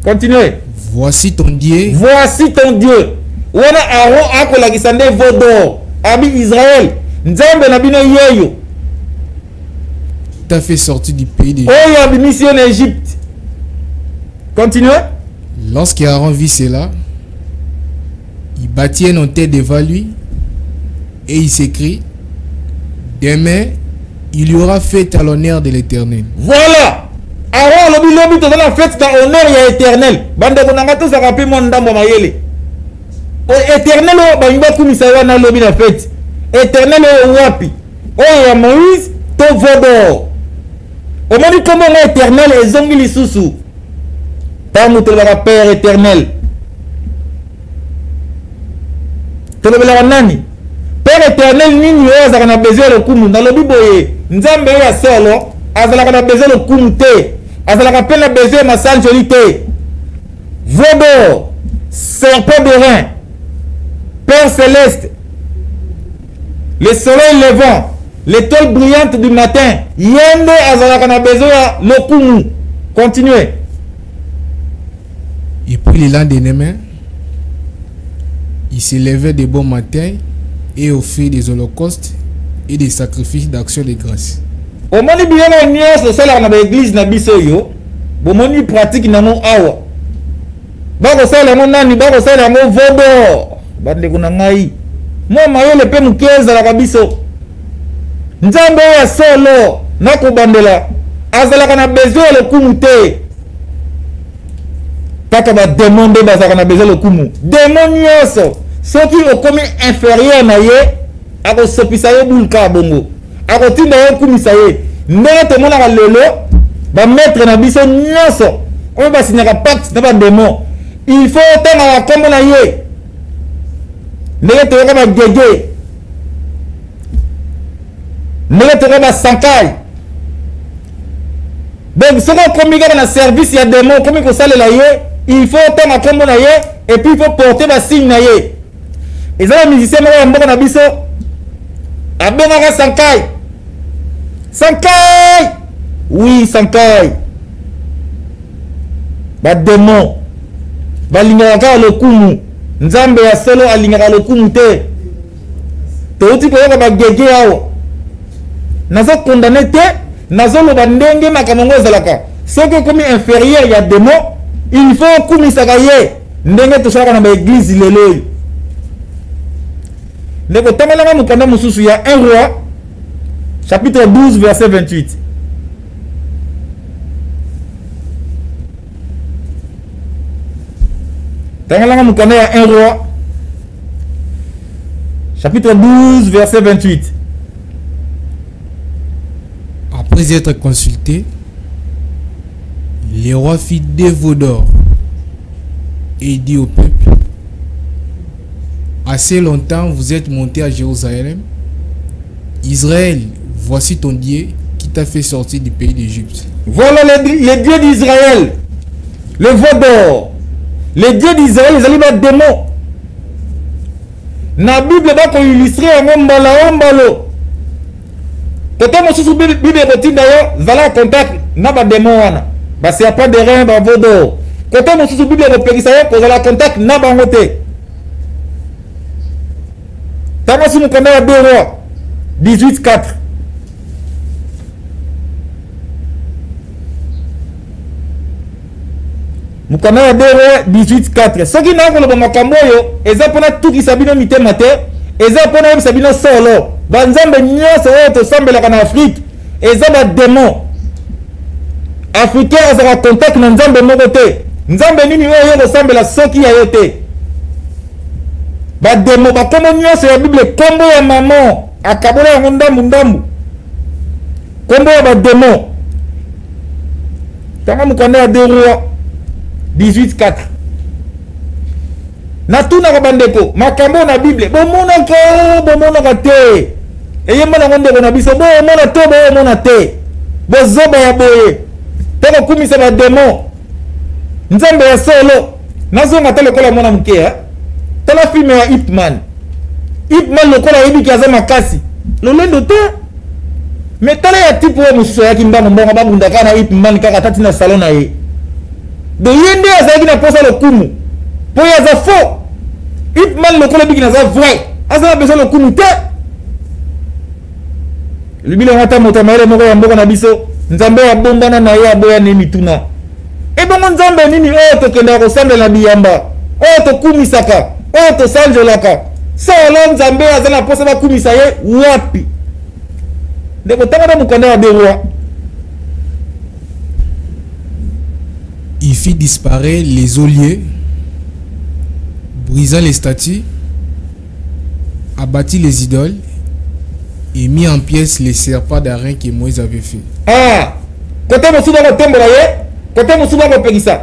Continuez. Voici ton Dieu. Voici ton Dieu. Wana Aaron akola kisande veau d'or. Abi Israël. Nzambe na bino yeyo. T'a fait sortir du pays d'Égypte. Oh ya bi mission en Égypte. Continuez. Lorsqu'Aaron vit cela, il bâtit un autel devant lui. Et il s'écrit, demain, il y aura fête à l'honneur de l'Éternel. Voilà. Aaron lobi to la fête à l'honneur de l'Éternel. Bande konanga to sa rapé mon ndambo mayele. O Éternel o ba yimba kumisa wana lobi na fête. Éternel o wapi. O ya Moïse to vodo. O moni comment l'Éternel ezongi lisusu. Tamu to la Père éternel. tolobela nani Père éternel nini oyo azalaka na besoin lokumu nalobi boye nzambe oyo ya solo azalaka na besoin lokumu te azalaka mpe na besoin masanjoli te veau d'or serpent de rein Père céleste le soleil levant l'étoile brillante du matin yende azalaka na besoin ya lokumu continuez. Et puis le lendemain, il se levait de bon matin et offrit des holocaustes et des sacrifices d'action de grâce. Au moni bien nyonso sala na l'église na biso yo, bo moni pratique na mo awa. Ba ko sala mo nani ba ko sala mo vodo. Bande kuna ngai. Mo mayele pe mukeza la kabiso. Nzambe ya solo na ko bandela. Azala kana besoin le kumute. Kaka ba demande bazaka na besoin le kumu. Démon nyonso soki okomi inférieur na ye akosopisa ye bulka bongo. Akotinda yo kumisa ye ndenge tomonaka lelo bametre na biso nyonso oyo basinyaka pacte na badémon il faut otanga bakombo na ye ndenge toyoka bagege ndenge toyoka basankai donc soki okomi kaka na service ya démon okomi kosalela ye il faut otanga kombo na ye et puis il faut porter basigne na ye eza ba musicien moko ya mboka na biso abengaka sankai Sankai! Oui, Sankai. Ba démon. Ba lingaka le kumu. Nzambe ya solo alingaka le kumu te. Toti ko ba gege awo. Nazo condamné te, nazo lo bandenge makamongo ezalaka. Soki komi inférieur ya démon, il faut kumisaka ye. Ndenge to sala na ba église lelo. Ndeko tamelanga mukanda mususu ya 1 roi chapitre 12, verset 28. Tangalanga mukanda ya 1 roi chapitre 12, verset 28. Après être consulté, le roi fit 2 veaux d'or et dit au peuple: assez longtemps vous êtes monté à Jérusalem. Israël, voici ton Dieu qui t'a fait sortir du pays d'Égypte. Voilà les dieux d'Israël, le veau d'or. Les dieux d'Israël, ils allaient battre des mots. Na Bible va qu'on illustrer un mbala mbalo. Peut-être moi sous Bible routine d'ailleurs, voilà contact na ba démon wana. Ba c'est pas de rien ba veau d'or. Côté moi sous Bible repérisa yo ko la contact na ba ngote. Tama sous mukanda ya 2 rois 18:4. Mukanda ya 2 rois 18:4. Soki na ko lo makambo yo eza pona tuki sabino mitema te, eza pona yeb sabino solo. Banzambe nyonso oyo to sambelaka na Afrique eza ba démon. Africain azaka contact na nzambe moko te. Nzambe nini oyo yo sambela soki ya yo te. Ba démon ba komo nyonso ya Bible kombo ya maman akabola ya ndambu ndambu. Kombo ya ba démon. Tanga mukanda ya 2 rois 18:4. Na tuna ko bandeko makambo na Bible bomonaka te. Eye mona ngondeko na biso bomona to bomona te. Bozoba ya boye. Toko kumisa ba démon. Nzambe ya solo. Nazonga tele kola mona mukea. Tala filme ya Ip Man. Ip Man lokola yebi ki aza makasi. Lolendo te. Mais tala ya tipo wa mususu ya kimbango mbonga babundaka na Ip Man kaka tati na salon na ye. De yende azaki na posa lokumu. Po ya za faux. Ip Man lokola biki na za vrai. Asa na besoin lokumu te. Libile ngata mota maele moko ya mboka na biso. Nzambe ya bombana na ye aboya ne mituna. E bongo nzambe nini oyo tokenda kosambela biyamba. Oyo tokumisaka. Oyo tosanjolaka. Solo nzambe aza na posa bakumisa ye wapi. Ndeko tanga na mukanda ya 2 rois. Il fit disparaître les oliers, brisa les statues, abattit les idoles et mit en pièces les serpents d'airain que Moïse avait fait. Ah, côté mosuba ko tembola ye, côté mosuba ko pekisa.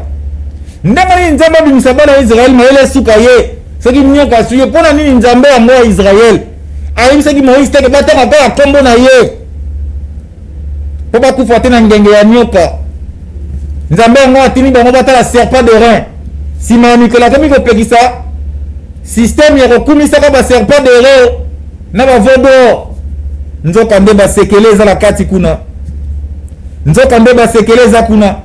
Ndanga ni nzamba bimisa bana Israël mayele suka ye. Ce qui n'y a qu'à suivre, pour la nuit, Nzambe à moi Israël. Aïe, ce qui Moïse, c'est que bâtard encore à combo na ye. Pour pas coup faté na ngenge ya nyoka. Nzambe à moi, tini bango bâtard la serpent de rein. Si ma Nicolas, comme il faut payer ça, système y'a recommit ça comme un serpent de rein. Na ba vodo. Nzo kande ba sekele za la kati kuna. Nzo kande ba sekele za kuna.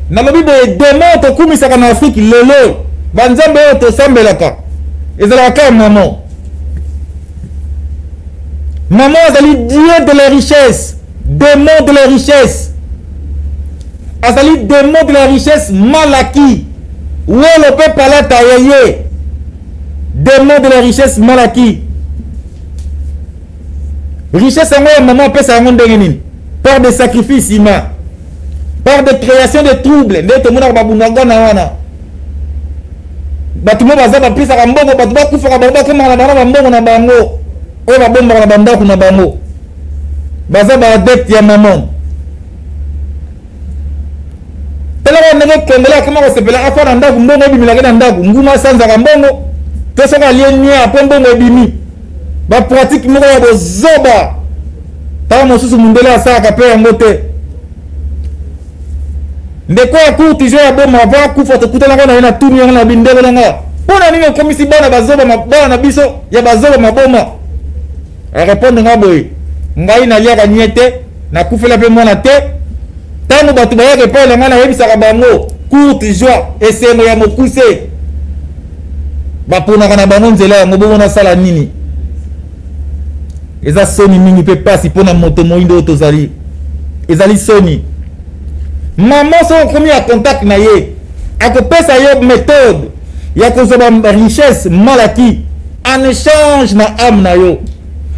Na lobi de démon to kumi saka na Afrique lelo. Banzambe to sambelaka. Ezalaka maman. Maman azali dieu de la richesse, démon de la richesse. Azali démon de la richesse malaki. Où le peuple la taillé. Démon de la richesse malaki. Richesse en maman peut ça nini. Par des sacrifices humains. Par des créations de troubles. Ndé to mona babunanga na wana. Batu mo baza ba pisa ka mbongo batu ba kufa ka ba ko mala na mbongo na bango. O ba bomba na banda ku na bango. Baza ba adepte ya maman. Tela ba nenge kongela kama ko sepela afa na ndaku mbongo bimila na ndaku nguma sanza ka mbongo. To so ka lienia po mbongo bimi. Ba pratique mo ya bozoba. Ta mo susu mundele asaka pe yango te. Ndeko ya courte jo ya boma va kufa to kutana kana na tuni yana na bindele nga. Pona nini komisi bana bazoba mabana na biso ya bazoba maboma. A répondre nga boy. Ngai na lia ka niete na kufela pe mwana te. Tango batu ba yake pele nga na yebisa ka bango. Courte jo esengo ya mokuse. Ba pona kana bango nzela ya ngobo na sala nini. Eza soni mingi pe pasi pona moto moindo tozali. Ezali soni. Maman sont commis à contact na ye. A kopesa yo méthode. Ya kozoba richesse malaki. En échange na âme na yo.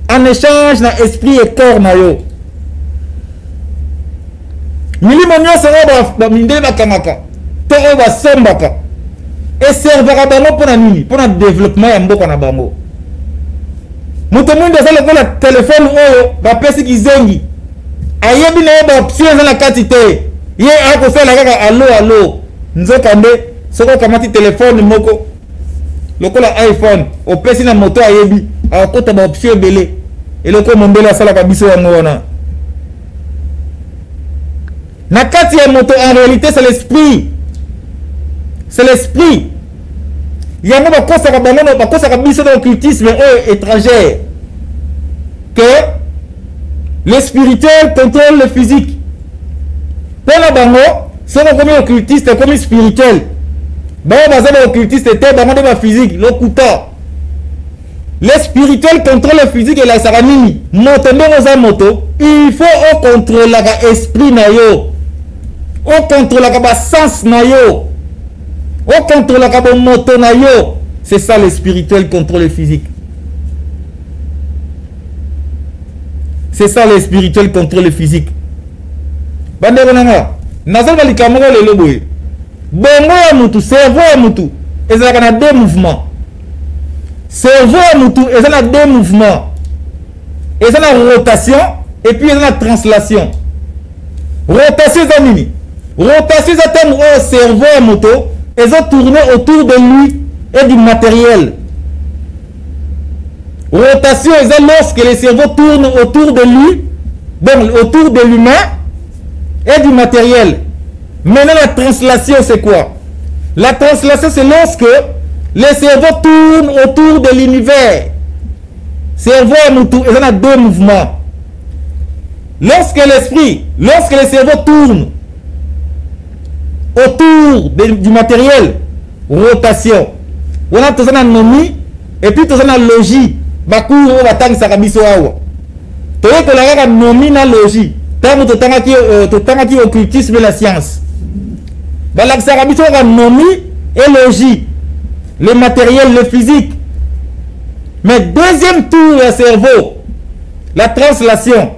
En échange na esprit et corps na yo. Milimo nyonso ba mindele bakangaka. To o ba sombaka. Et servira bango pona nini? Pona développement ya mboka na bango. Muto mwinde za lokola téléphone oyo ba pesi kizengi. Ayebi na yo ba option za na kati te. Ye ako fela kaka allo nzokande soko kamati téléphone moko lokola iPhone opesi na moto ayebi akota ba option belé et loko mombela sala ka biso yango wana na kati ya moto en réalité c'est l'esprit yango bakosa ka bango bakosa ka biso dans occultisme étranger que le spirituel contrôle le physique. Pour la bango, c'est comme occultiste, comme spirituel. Bango baza occultiste te bango de physique, le kuta. Le spirituel contrôle le physique et la saramini. Moto ndoza moto, il faut au contrôle la esprit na yo. Au contrôle la sens na yo. Au contrôle la moto na yo. C'est ça le spirituel contrôle le physique. C'est ça le spirituel contrôle le physique. Bandeko nanga nazali likamoko lelo boye bongo ya mutu cerveau ya mutu ezalaka na deux mouvements cerveau ya mutu ezala na deux mouvements ezala na rotation et puis ezala na translation rotation eza nini rotation eza ntango oyo cerveau ya mutu eza tourner autour de lui et du matériel rotation eza lorsque le cerveau tourne autour de lui donc autour de l'humain et du matériel. Maintenant, la translation, c'est quoi? La translation, c'est lorsque le cerveau tourne autour de l'univers. Cerveau et moutou, il y a deux mouvements. Lorsque le cerveau tourne autour du matériel, rotation. On a tout ça dans nomi, et puis tout ça dans logie. Bakou, on va tang sakabiso awa. Tu vois que la nomi na logie. Totangaki occultisme la science. Balaksarabiso a nomi et logie. Le matériel, le physique. Mais deuxième tour du cerveau, la translation.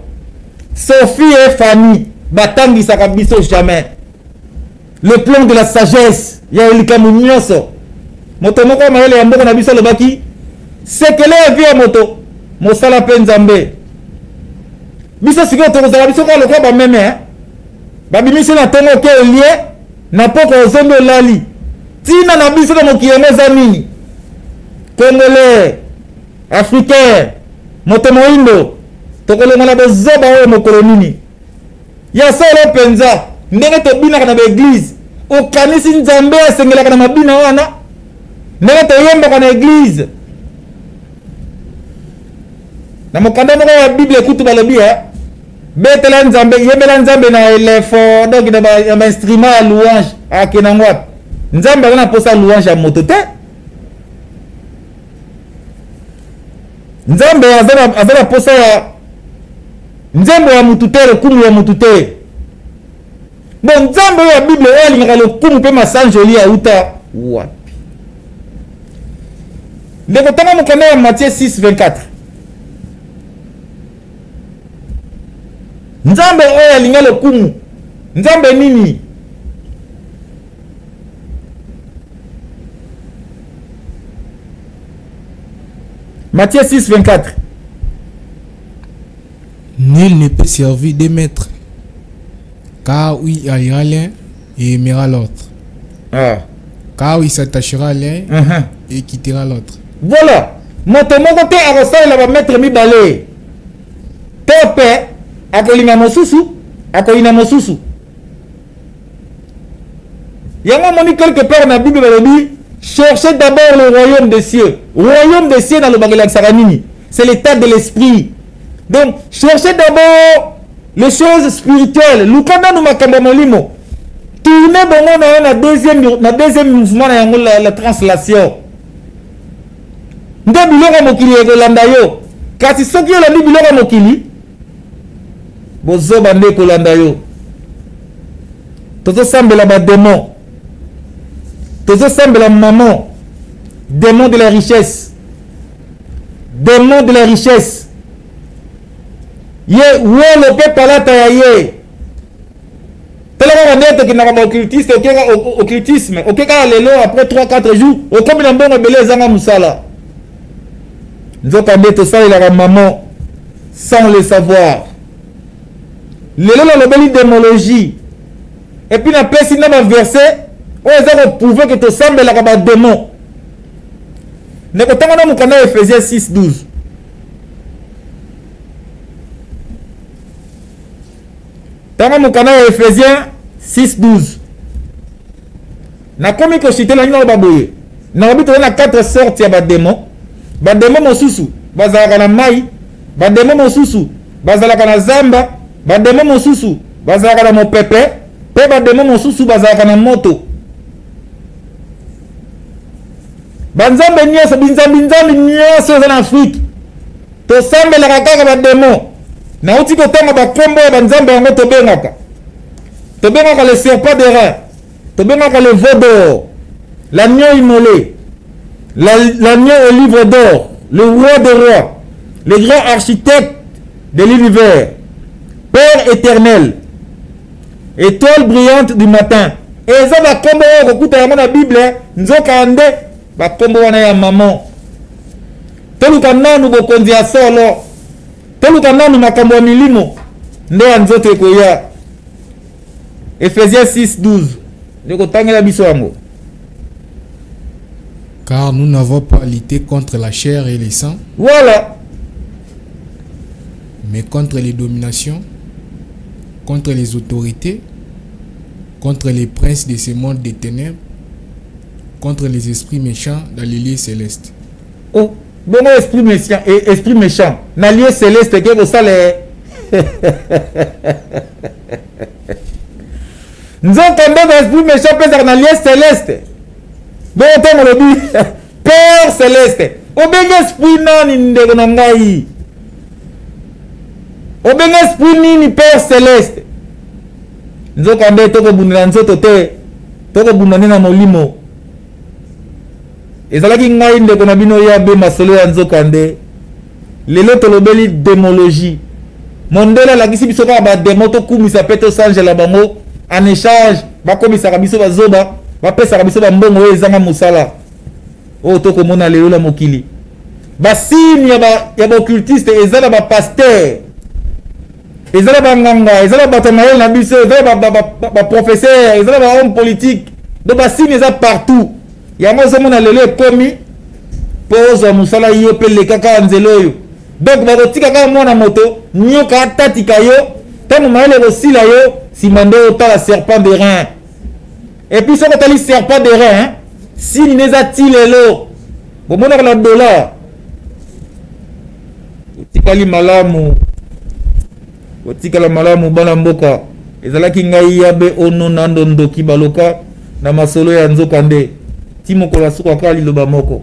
Sophie et Fanny, Batangi Sarabiso jamais. Le plan de la sagesse, il y a eu le camounioso. Motomoko maele yambo na biso le baki. C'est que la vie à moto. Mosala penzambe. Biso siko tokozala biso ka lokwa ba meme babimisi na tongo ke lié na poko ozombe lali tina na biso na mokiyemo za nini congolais, africain, moto moindo, tokolonga na bozoba oyo mokolo nini. Ya solo penza, ndenge tobina kana église, okanisi nzambe asengela kana mabina wana. Ndenge toyemba kana église. Na mokanda moko ya Bible kutu balobi betela nzambe, yembela nzambe na elefo, donc na ba instrument ya louange, akena ngwa. Nzambe na posa louange ya moto te. Nzambe azana posa ya nzambe ya mutu te, kumu ya mutu te. Bon, nzambe ya Bible oyo alingaka lokumu pe masanjoli ya uta wapi. Ndeko tanga mokanda ya Matthieu 6:24. Nzambe oyo alinga lokumu. Nzambe nini? Matthieu 6:24. Nul ne peut servir deux maîtres, car où il haïra l'un et aimera l'autre. Ah. Car où il s'attachera à l'un et quittera l'autre. Voilà. Moto moko te arosala ba maître mibale. Tope akolinga mosusu, akoina mosusu. Yango moni quelque part na Bible balobi, cherchez d'abord le royaume des cieux. Royaume des cieux dans le bagala saranini, c'est l'état de l'esprit. Donc, cherchez d'abord les choses spirituelles. Lukanda no makambo molimo. Tournez bongo na deuxième mouvement na la translation. Nde biloko mokili ekolanda yo. Kasi soki olandi biloko mokili, bozoba nde kolanda yo. Tozosambela ba démon. Tozosambela maman. Démon de la richesse. Démon de la richesse. Ye wolo pe palata ya ye. Telema ndete kinaka ba occultiste, occultisme. Okeka lelo après 3-4 jours, okomi na mbongo belé zanga musala. Nzoka ndete ça la maman sans le savoir. Lelo la belle démologie. Et puis na pesi na ba verset, o ezako prouver que to semble la ba démon. Ne ko tanga na mukanda Ephésiens 6:12. Tanga mukana ya Ephésiens 6:12. Na komi ko citer la nyina baboye. Na obito na 4 sortes ya ba démon. Ba démon mosusu bazalaka na mai, ba démon mosusu bazalaka na zamba, ba démon mosusu bazalaka na mopepe, pe ba démon mosusu bazalaka na moto. Banzambe nyonso binzambe nyonso za na Afrique. To sambela kaka ba démon. Na uti ko tanga ba kombo ya banzambe yango tobengaka. Tobengaka le serpent de rein. Tobengaka le veau d'or. L'agneau immolé. L'agneau au livre d'or. Le roi des rois. Le grand architecte de l'univers. Père éternel. Étoile brillante du matin. Et ça va kombo ya kokuta yango na Bible. Nzoka ande ba kombo wana ya maman. Toluka nanu bokonzi ya solo. Toluka nanu makambo ya milimo. Nde ya nzoto ekoya. Ephésiens 6:12. Ndeko tangela biso yango. Car nous n'avons pas lutté contre la chair et les sangs. Voilà. Mais contre les dominations, contre les autorités, contre les princes de ce monde des ténèbres, contre les esprits méchants dans les lieux célestes. Oh, bon esprit méchant. Dans les lieux célestes, que vous savez. Nous entendons l'esprit méchant peut dans les lieux célestes. Bon, on le dit. Père céleste. Au bien esprit non, de Gonangaï. Au bien esprit ni Père céleste. Nous entendons tout le monde dans ce côté. Tout le monde dans molimo. Ezalaki ngai ndeko na bino ya be masolo ya nzokande lelo tolobeli démologie mondela la kisi biso ka ba démon to kumisa peto sange la bango en échange ba komisa ka biso bazoba ba pesa ka biso ba mbongo oyo ezanga musala o to komona lelo la mokili ba signe ya ba occultiste ezala ba pasteur ezala ba nganga ezala ba tamael na biso ezala ba professeur ezala ba homme politique do ba signe eza partout. Yango somona lelo ekomi poza musala yo pe le kaka nzelo yo donc bakotika kaka mwana moto nyoka atatika yo tango maele bosila yo simande otala serpent de rein et puis soko tali serpent de rein sini neza tilelo bomona la dollar otikali malamu otikala malamu bana mboka ezalaki ngai yabe ono nando ndoki baloka na masolo ya nzoka nde timo kola suka kali loba moko